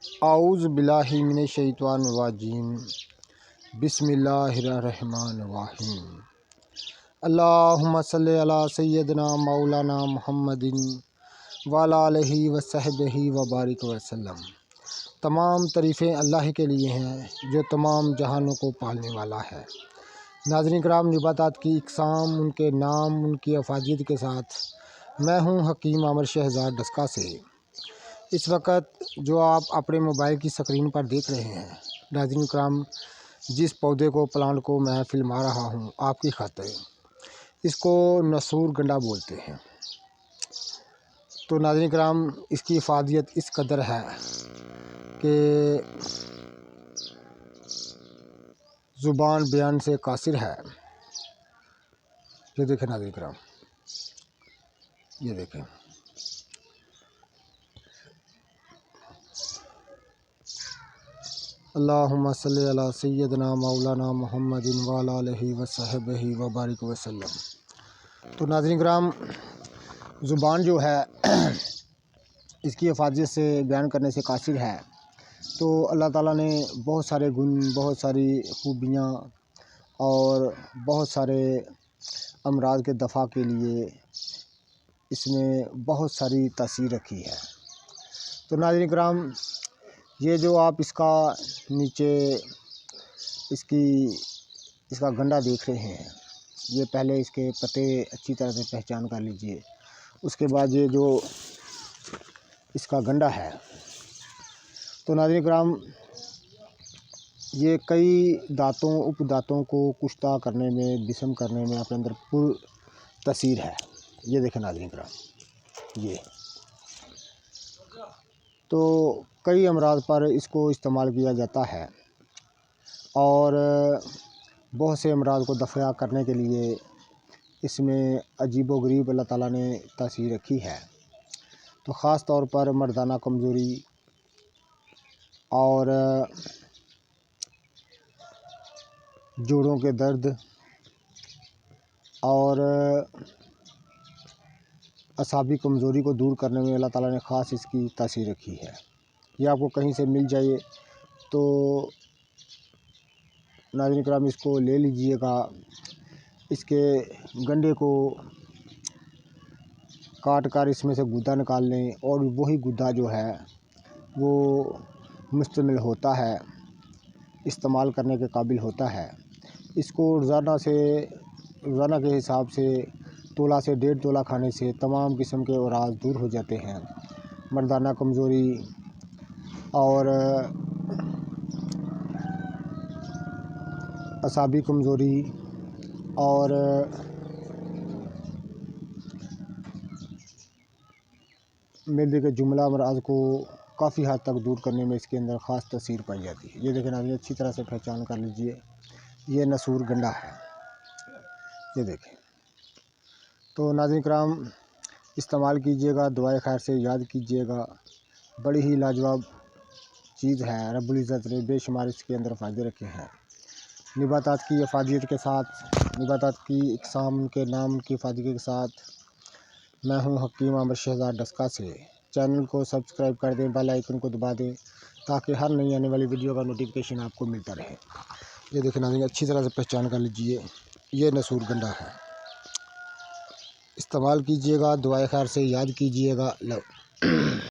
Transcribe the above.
اعوذ باللہ من الشیطان الرجیم بسم اللہ الرحمن الرحیم اللہم صلی علی سیدنا مولانا محمد وعلی آلہ وصحبہ وبارک وسلم۔ تمام تعریفیں اللہ کے لیے ہیں جو تمام جہانوں کو پالنے والا ہے۔ ناظرین کرام، نباتات کی اقسام، ان کے نام، ان کی افادیت کے ساتھ میں ہوں حکیم عامر شہزاد ڈسکا سے۔ اس وقت جو آپ اپنے موبائل کی سکرین پر دیکھ رہے ہیں، ناظرین کرام، جس پودے کو، پلانٹ کو میں فلما رہا ہوں آپ کی خاطر، اس کو نسور گنڈا بولتے ہیں۔ تو ناظرین کرام، اس کی افادیت اس قدر ہے کہ زبان بیان سے قاصر ہے۔ یہ دیکھیں ناظرین کرام، یہ دیکھیں، اللہم صلی علی سیدنا مولانا محمد وعلی آلہ وصحبہ وبارک وسلم۔ تو ناظرین کرام، زبان جو ہے اس کی افادیت سے بیان کرنے سے قاصر ہے۔ تو اللہ تعالیٰ نے بہت سارے گن، بہت ساری خوبیاں اور بہت سارے امراض کے دفع کے لیے اس میں بہت ساری تاثیر رکھی ہے۔ تو ناظرین کرام، یہ جو آپ اس کا نیچے اس کا گنڈا دیکھ رہے ہیں، یہ پہلے اس کے پتے اچھی طرح سے پہچان کر لیجئے۔ اس کے بعد یہ جو اس کا گنڈا ہے، تو ناظرین کرام، یہ کئی دانتوں، اپ دانتوں کو کشتہ کرنے میں، بسم کرنے میں اپنے اندر پر تاثیر ہے۔ یہ دیکھیں ناظرین کرام، یہ تو کئی امراض پر اس کو استعمال کیا جاتا ہے، اور بہت سے امراض کو دفع کرنے کے لیے اس میں عجیب و غریب اللہ تعالیٰ نے تاثیر رکھی ہے۔ تو خاص طور پر مردانہ کمزوری اور جوڑوں کے درد اور اعصابی کمزوری کو دور کرنے میں اللہ تعالیٰ نے خاص اس کی تاثیر رکھی ہے۔ یہ آپ کو کہیں سے مل جائے تو ناظرین کرام اس کو لے لیجئے گا۔ اس کے گنڈے کو کاٹ کر اس میں سے گودا نکال لیں، اور وہی گودا جو ہے وہ مشتمل ہوتا ہے، استعمال کرنے کے قابل ہوتا ہے۔ اس کو روزانہ کے حساب سے تولہ سے 1.5 تولہ کھانے سے تمام قسم کے امراض دور ہو جاتے ہیں۔ مردانہ کمزوری اور اعصابی کمزوری اور معدے کے جملہ امراض کو کافی حد تک دور کرنے میں اس کے اندر خاص تاثیر پائی جاتی ہے۔ یہ دیکھیں ناظرین، اچھی طرح سے پہچان کر لیجئے، یہ نسور گنڈا ہے، یہ دیکھیں۔ تو ناظرین کرام، استعمال کیجئے گا، دعائے خیر سے یاد کیجئے گا، بڑی ہی لاجواب چیز ہے۔ رب العزت نے بے شمار اس کے اندر فائدے رکھے ہیں۔ نباتات کی افادیت کے ساتھ، نباتات کی اقسام کے نام کی افادیت کے ساتھ میں ہوں حکیم عامر شہزاد ڈسکا سے۔ چینل کو سبسکرائب کر دیں، بیل آئیکن کو دبا دیں تاکہ ہر نئی آنے والی ویڈیو کا نوٹیفیکیشن آپ کو ملتا رہے۔ یہ دیکھیں ناظرین، اچھی طرح سے پہچان کر لیجئے، یہ نسور گنڈا ہے۔ استعمال کیجئے گا، دعائے خیر سے یاد کیجئے گا۔